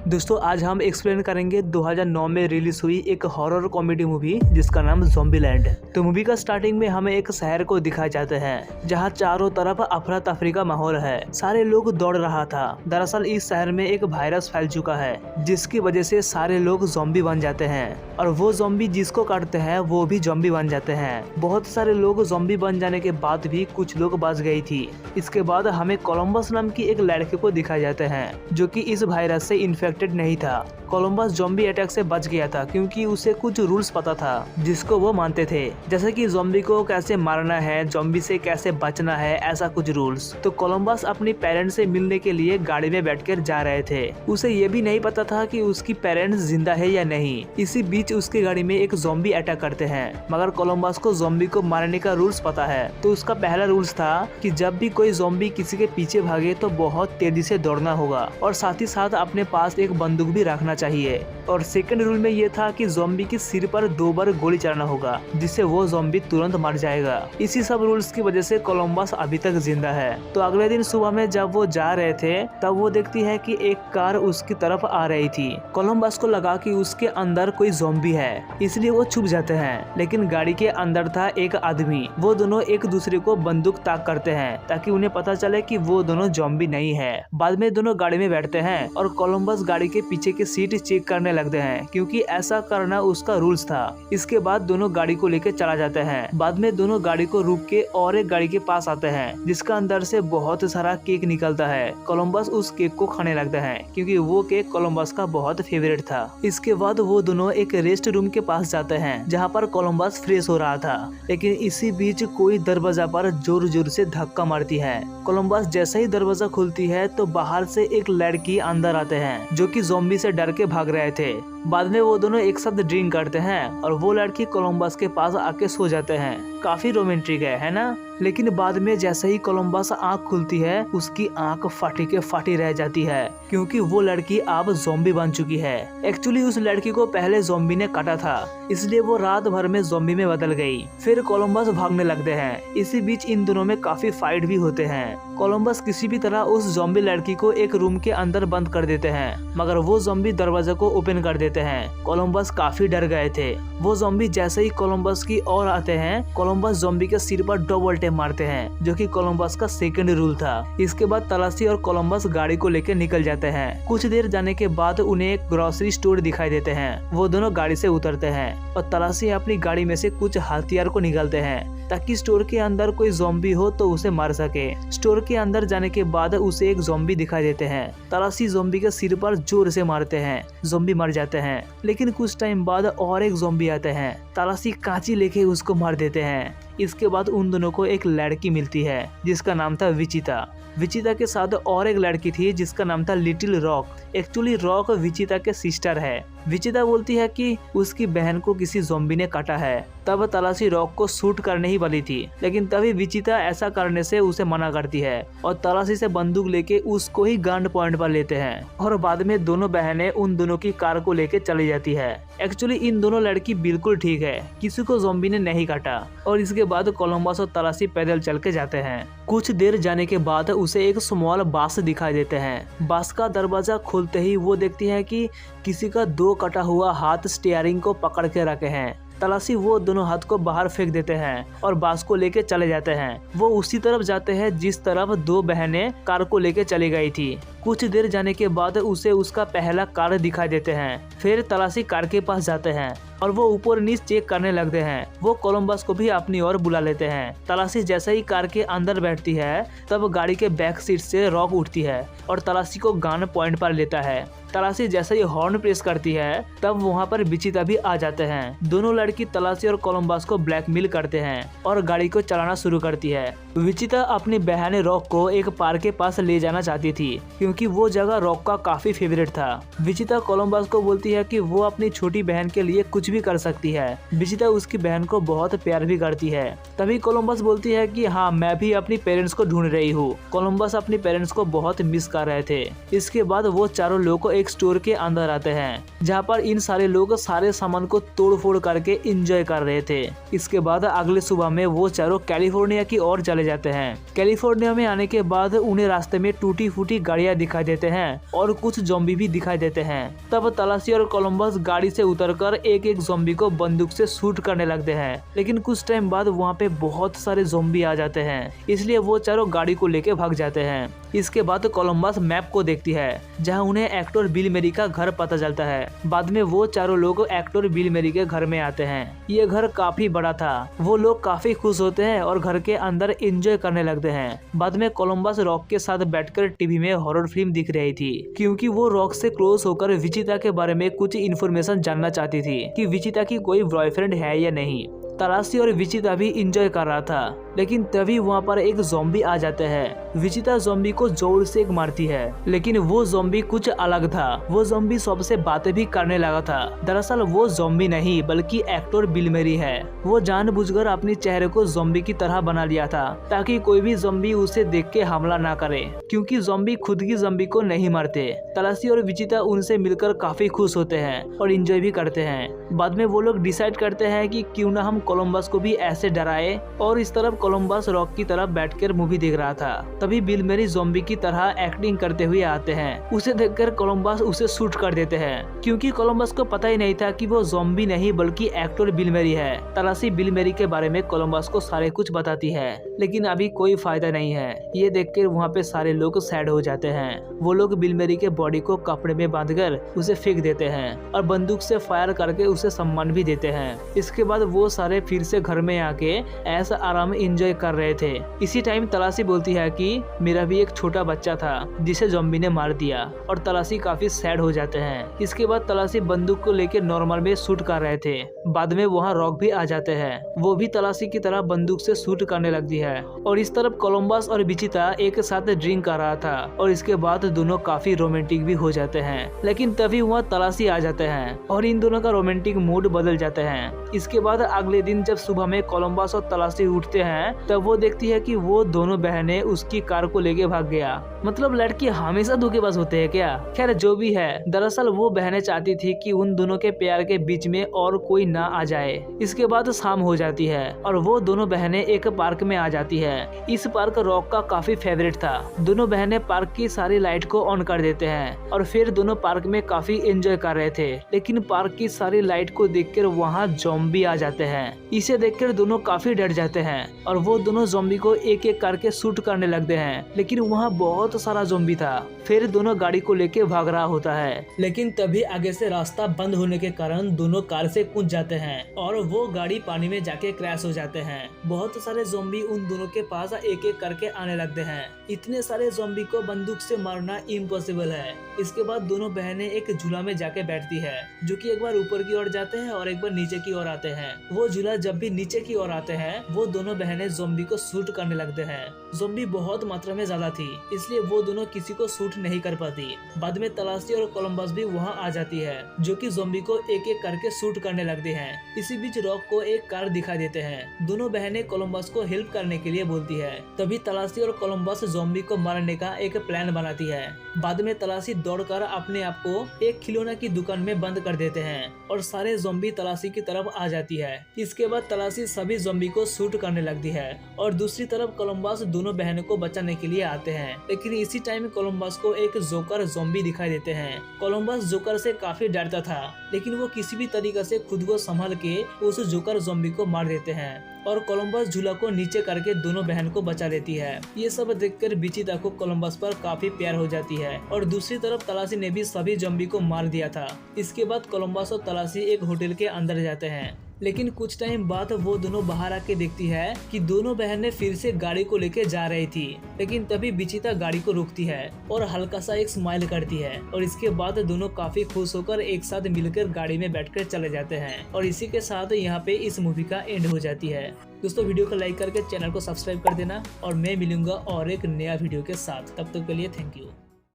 दोस्तों आज हम एक्सप्लेन करेंगे 2009 में रिलीज हुई एक हॉरर कॉमेडी मूवी जिसका नाम ज़ॉम्बीलैंड। तो मूवी का स्टार्टिंग में हमें एक शहर को दिखाया जाता है जहां चारों तरफ अफरा तफरी का माहौल है। सारे लोग दौड़ रहा था। दरअसल इस शहर में एक वायरस फैल चुका है जिसकी वजह से सारे लोग ज़ॉम्बी बन जाते हैं और वो ज़ॉम्बी जिसको काटते हैं वो भी ज़ॉम्बी बन जाते हैं। बहुत सारे लोग ज़ॉम्बी बन जाने के बाद भी कुछ लोग बच गई थी। इसके बाद हमें कोलंबस नाम की एक लड़के को दिखाया जाता है जो कि इस वायरस से इन्फेक्टेड नहीं था। कोलंबस ज़ॉम्बी अटैक से बच गया था क्योंकि उसे कुछ रूल्स पता था जिसको वो मानते थे, जैसे कि ज़ॉम्बी को कैसे मारना है, ज़ॉम्बी से कैसे बचना है, ऐसा कुछ रूल्स। तो कोलंबस अपनी पेरेंट्स से मिलने के लिए गाड़ी में बैठकर जा रहे थे। उसे ये भी नहीं पता था कि उसकी पेरेंट्स जिंदा है या नहीं। इसी बीच उसकी गाड़ी में एक ज़ॉम्बी अटैक करते हैं, मगर कोलंबस को ज़ॉम्बी को मारने का रूल्स पता है। तो उसका पहला रूल्स था कि जब भी कोई ज़ॉम्बी किसी के पीछे भागे तो बहुत तेजी से दौड़ना होगा और साथ ही साथ अपने पास एक बंदूक भी रखना चाहिए। और सेकंड रूल में ये था कि ज़ॉम्बी के सिर पर 2 बार गोली चलाना होगा जिससे वो ज़ॉम्बी तुरंत मर जाएगा। इसी सब रूल्स की वजह से कोलंबस अभी तक जिंदा है। तो अगले दिन सुबह में जब वो जा रहे थे तब वो देखती है कि एक कार उसकी तरफ आ रही थी। कोलंबस को लगा कि उसके अंदर कोई ज़ॉम्बी है, इसलिए वो छुप जाते हैं। लेकिन गाड़ी के अंदर था एक आदमी। वो दोनों एक दूसरे को बंदूक ताक करते हैं ताकि उन्हें पता चले कि वो दोनों ज़ॉम्बी नहीं है। बाद में दोनों गाड़ी में बैठते हैं और कोलंबस गाड़ी के पीछे की सीट चेक करने लगते हैं क्योंकि ऐसा करना उसका रूल्स था। इसके बाद दोनों गाड़ी को लेकर चला जाते हैं। बाद में दोनों गाड़ी को रोक के और एक गाड़ी के पास आते हैं जिसका अंदर से बहुत सारा केक निकलता है। कोलंबस उस केक को खाने लगता है क्योंकि वो केक कोलंबस का बहुत फेवरेट था। इसके बाद वो दोनों एक रेस्ट रूम के पास जाते हैं जहाँ पर कोलंबस फ्रेश हो रहा था। लेकिन इसी बीच कोई दरवाजा पर जोर जोर से धक्का मारती है। कोलंबस जैसे ही दरवाजा खुलती है तो बाहर से एक लड़की अंदर आते हैं जो कि ज़ॉम्बी से डर के भाग रहे थे। बाद में वो दोनों एक साथ ड्रिंक करते हैं और वो लड़की कोलंबस के पास आके सो जाते हैं। काफी रोमांटिक है ना? लेकिन बाद में जैसे ही कोलंबस आंख खुलती है उसकी आंख फाटी के फाटी रह जाती है क्योंकि वो लड़की अब ज़ॉम्बी बन चुकी है। एक्चुअली उस लड़की को पहले ज़ॉम्बी ने काटा था, इसलिए वो रात भर में ज़ॉम्बी में बदल गई। फिर कोलंबस भागने लगते हैं। इसी बीच इन दोनों में काफी फाइट भी होते हैं। कोलंबस किसी भी तरह उस ज़ॉम्बी लड़की को एक रूम के अंदर बंद कर देते हैं, मगर वो ज़ॉम्बी दरवाजा को ओपन कर देते हैं। कोलंबस काफी डर गए थे। वो ज़ॉम्बी जैसे ही कोलंबस की ओर आते हैं, कोलंबस ज़ॉम्बी के सिर पर डबल टैप मारते हैं जो कि कोलंबस का सेकंड रूल था। इसके बाद तलाशी और कोलंबस गाड़ी को लेकर निकल जाते हैं। कुछ देर जाने के बाद उन्हें एक ग्रोसरी स्टोर दिखाई देते हैं। वो दोनों गाड़ी से उतरते हैं और तलाशी अपनी गाड़ी में से कुछ हथियार को निकालते हैं ताकि स्टोर के अंदर कोई ज़ॉम्बी हो तो उसे मार सके। स्टोर के अंदर जाने के बाद उसे एक ज़ॉम्बी दिखाई देते हैं। तलाशी ज़ॉम्बी के सिर पर जोर से मारते हैं। ज़ॉम्बी मर जाते हैं। लेकिन कुछ टाइम बाद और एक ज़ॉम्बी आते हैं। तलाशी कांची लेके उसको मार देते हैं। इसके बाद उन दोनों को एक लड़की मिलती है जिसका नाम था विचिता। विचिता के साथ और एक लड़की थी जिसका नाम था लिटिल रॉक। एक्चुअली रॉक विचिता के सिस्टर है। विचिता बोलती है कि उसकी बहन को किसी ज़ॉम्बी ने काटा है। तब तलाशी रॉक को शूट करने ही वाली थी, लेकिन तभी विचिता ऐसा करने से उसे मना करती है और तलाशी से बंदूक लेके उसको ही गन पॉइंट पर लेते हैं। और बाद में दोनों बहनें उन दोनों की कार को लेके चली जाती है। एक्चुअली इन दोनों लड़की बिल्कुल ठीक है, किसी को ज़ॉम्बी ने नहीं काटा। और इसके बाद कोलंबस और तलाशी पैदल चल के जाते हैं। कुछ देर जाने के बाद उसे एक स्मॉल बास दिखाई देते हैं। बास का दरवाजा खोलते ही वो देखती है कि किसी का 2 कटा हुआ हाथ स्टीयरिंग को पकड़ के रखे हैं। तलाशी वो दोनों हाथ को बाहर फेंक देते हैं और बास को लेके चले जाते हैं। वो उसी तरफ जाते हैं जिस तरफ 2 बहनें कार को लेके चली गई थी। कुछ देर जाने के बाद उसे उसका पहला कार दिखाई देते हैं। फिर तलाशी कार के पास जाते हैं और वो ऊपर नीचे चेक करने लगते हैं। वो कोलंबस को भी अपनी ओर बुला लेते हैं। तलाशी जैसे ही कार के अंदर बैठती है तब गाड़ी के बैक सीट से रॉक उठती है और तलाशी को गन पॉइंट पर लेता है। तलाशी जैसे ही हॉर्न प्रेस करती है तब वहाँ पर विचिता भी आ जाते हैं। दोनों लड़की तलाशी और कोलंबस को ब्लैकमेल करते हैं और गाड़ी को चलाना शुरू करती है। विचिता अपनी बहन रॉक को एक पार्क के पास ले जाना चाहती थी क्योंकि वो जगह रॉक का काफी फेवरेट था। विचिता कोलंबस को बोलती है कि वो अपनी छोटी बहन के लिए कुछ भी कर सकती है। विचिता उसकी बहन को बहुत प्यार भी करती है। तभी कोलंबस बोलती है कि हाँ, मैं भी अपनी पेरेंट्स को ढूंढ रही हूँ। कोलंबस अपनी पेरेंट्स को बहुत मिस कर रहे थे। इसके बाद वो चारों लोग एक स्टोर के अंदर आते हैं जहाँ पर इन सारे लोग सारे सामान को तोड़ फोड़ करके एंजॉय कर रहे थे। इसके बाद अगले सुबह में वो चारों कैलिफोर्निया की ओर चले जाते हैं। कैलिफोर्निया में आने के बाद उन्हें रास्ते में टूटी फूटी गाड़ियाँ दिखाई देते हैं और कुछ ज़ॉम्बी भी दिखाई देते हैं। तब तलाशी और कोलंबस गाड़ी से उतरकर एक एक ज़ॉम्बी को बंदूक से शूट करने लगते हैं, लेकिन कुछ टाइम बाद वहाँ पे बहुत सारे ज़ॉम्बी आ जाते हैं, इसलिए वो चारों गाड़ी को लेके भाग जाते हैं। इसके बाद कोलंबस मैप को देखती है जहाँ उन्हें एक्टर बिल मैरी का घर पता चलता है। बाद में वो चारों लोग एक्टर बिल मैरी के घर में आते हैं। ये घर काफी बड़ा था। वो लोग काफी खुश होते हैं और घर के अंदर एंजॉय करने लगते हैं। बाद में कोलंबस रॉक के साथ बैठकर टीवी में हॉरर फिल्म दिख रही थी, क्योंकि वो रॉक से क्लोज होकर विचिता के बारे में कुछ इन्फॉर्मेशन जानना चाहती थी कि विचिता की कोई बॉयफ्रेंड है या नहीं। तलाशी और विचिता भी इंजॉय कर रहा था, लेकिन तभी वहाँ पर एक ज़ॉम्बी आ जाते हैं। विचिता ज़ॉम्बी को जोर से मारती है, लेकिन वो ज़ॉम्बी कुछ अलग था। वो ज़ॉम्बी सबसे बातें भी करने लगा था। दरअसल वो ज़ॉम्बी नहीं बल्कि एक्टर बिल मैरी है। वो जानबूझकर अपने चेहरे को ज़ॉम्बी की तरह बना लिया था ताकि कोई भी ज़ॉम्बी उसे देख के हमला ना करे, क्योंकि ज़ॉम्बी खुद की ज़ॉम्बी को नहीं मारते। तलाशी और विचिता उनसे मिलकर काफी खुश होते हैं और इंजॉय भी करते हैं। बाद में वो लोग डिसाइड करते हैं कि क्यों ना हम कोलंबस को भी ऐसे डराए, और इस तरफ कोलंबस रॉक की तरफ बैठकर मूवी देख रहा था। तभी बिल मैरी ज़ॉम्बी की तरह एक्टिंग करते हुए आते हैं। उसे देखकर कोलंबस उसे शूट कर देते हैं, क्योंकि कोलंबस को पता ही नहीं था कि वो ज़ॉम्बी नहीं बल्कि एक्टर बिल मैरी है। तलाशी बिल मैरी के बारे में कोलंबस को सारे कुछ बताती है, लेकिन अभी कोई फायदा नहीं है। ये देखकर वहाँ पे सारे लोग सैड हो जाते हैं। वो लोग बिल मैरी के बॉडी को कपड़े में बांधकर उसे फेंक देते हैं और बंदूक से फायर करके उसे सम्मान भी देते हैं। इसके बाद वो सारे फिर से घर में आके ऐसा आराम एंजॉय कर रहे थे। इसी टाइम तलाशी बोलती है कि मेरा भी एक छोटा बच्चा था जिसे ज़ॉम्बी ने मार दिया, और तलाशी काफी सैड हो जाते हैं। इसके बाद तलाशी बंदूक को लेकर नॉर्मल में शूट कर रहे थे। बाद में वहाँ रॉक भी आ जाते हैं। वो भी तलाशी की तरह बंदूक से शूट करने लगती है, और इस तरफ कोलंबस और विचिता एक साथ ड्रिंक कर रहा था, और इसके बाद दोनों काफी रोमांटिक भी हो जाते हैं। लेकिन तभी वहाँ तलाशी आ जाते हैं और इन दोनों का रोमांटिक मूड बदल जाते हैं। इसके बाद अगले दिन जब सुबह में कोलंबस और तलाशी उठते हैं, तब वो देखती है कि वो दोनों बहनें उसकी कार को लेके भाग गया। मतलब लड़की हमेशा धोखेबाज होते हैं क्या? खैर जो भी है, दरअसल वो बहनें चाहती थी कि उन दोनों के प्यार के बीच में और कोई ना आ जाए। इसके बाद शाम हो जाती है और वो दोनों बहनें एक पार्क में आ जाती है। इस पार्क रॉक का काफी फेवरेट था। दोनों बहनें पार्क की सारी लाइट को ऑन कर देते हैं और फिर दोनों पार्क में काफी एंजॉय कर रहे थे। लेकिन पार्क की सारी लाइट को देखकर वहाँ ज़ॉम्बी आ जाते हैं। इसे देखकर दोनों काफी डर जाते हैं और वो दोनों ज़ॉम्बी को एक एक करके शूट करने लगते हैं, लेकिन वहाँ बहुत सारा ज़ॉम्बी था। फिर दोनों गाड़ी को लेके भाग रहा होता है, लेकिन तभी आगे से रास्ता बंद होने के कारण दोनों कार से कूद जाते हैं और वो गाड़ी पानी में जाके क्रैश हो जाते हैं। बहुत सारे ज़ॉम्बी उन दोनों के पास एक एक करके आने लगते हैं। इतने सारे ज़ॉम्बी को बंदूक से मारना इम्पॉसिबल है। इसके बाद दोनों बहनें एक झूला में जाके बैठती है, जो कि एक बार ऊपर की ओर जाते हैं और एक बार नीचे की ओर आते हैं। वो झूला जब भी नीचे की ओर आते हैं, वो दोनों बहनें ज़ॉम्बी को शूट करने लगते हैं। ज़ॉम्बी बहुत मात्रा में ज्यादा थी, इसलिए वो दोनों किसी को शूट नहीं कर पाती। बाद में तलाशी और कोलंबस भी वहाँ आ जाती है, जो कि ज़ॉम्बी को एक एक करके शूट करने लगते हैं। इसी बीच रॉक को एक कार दिखाई देते हैं। दोनों बहनें कोलंबस को हेल्प करने के लिए बोलती है। तभी तलाशी और कोलंबस ज़ॉम्बी को मारने का एक प्लान बनाती है। बाद में तलाशी दौड़कर अपने आप को एक खिलौना की दुकान में बंद कर देते हैं और सारे ज़ॉम्बी तलाशी की तरफ आ जाती है। इसके बाद तलाशी सभी ज़ॉम्बी को शूट करने लगती है और दूसरी तरफ कोलंबस दोनों बहनों को बचाने के लिए आते हैं। लेकिन इसी टाइम कोलंबस को एक जोकर ज़ॉम्बी दिखाई देते हैं। कोलंबस जोकर से काफी डरता था, लेकिन वो किसी भी तरीके से खुद को संभाल के उस जोकर ज़ॉम्बी को मार देते हैं और कोलंबस झूला को नीचे करके दोनों बहन को बचा लेती है। ये सब देखकर विचिता को कोलंबस पर काफी प्यार हो जाती है और दूसरी तरफ तलाशी ने भी सभी ज़ॉम्बी को मार दिया था। इसके बाद कोलंबस और तलाशी एक होटल के अंदर जाते हैं, लेकिन कुछ टाइम बाद वो दोनों बाहर आके देखती है कि दोनों बहनें फिर से गाड़ी को लेके जा रही थी। लेकिन तभी विचिता गाड़ी को रोकती है और हल्का सा एक स्माइल करती है और इसके बाद दोनों काफी खुश होकर एक साथ मिलकर गाड़ी में बैठकर चले जाते हैं। और इसी के साथ यहाँ पे इस मूवी का एंड हो जाती है। दोस्तों वीडियो को लाइक करके चैनल को सब्सक्राइब कर देना और मैं मिलूंगा और एक नया वीडियो के साथ। तब तक के लिए थैंक यू।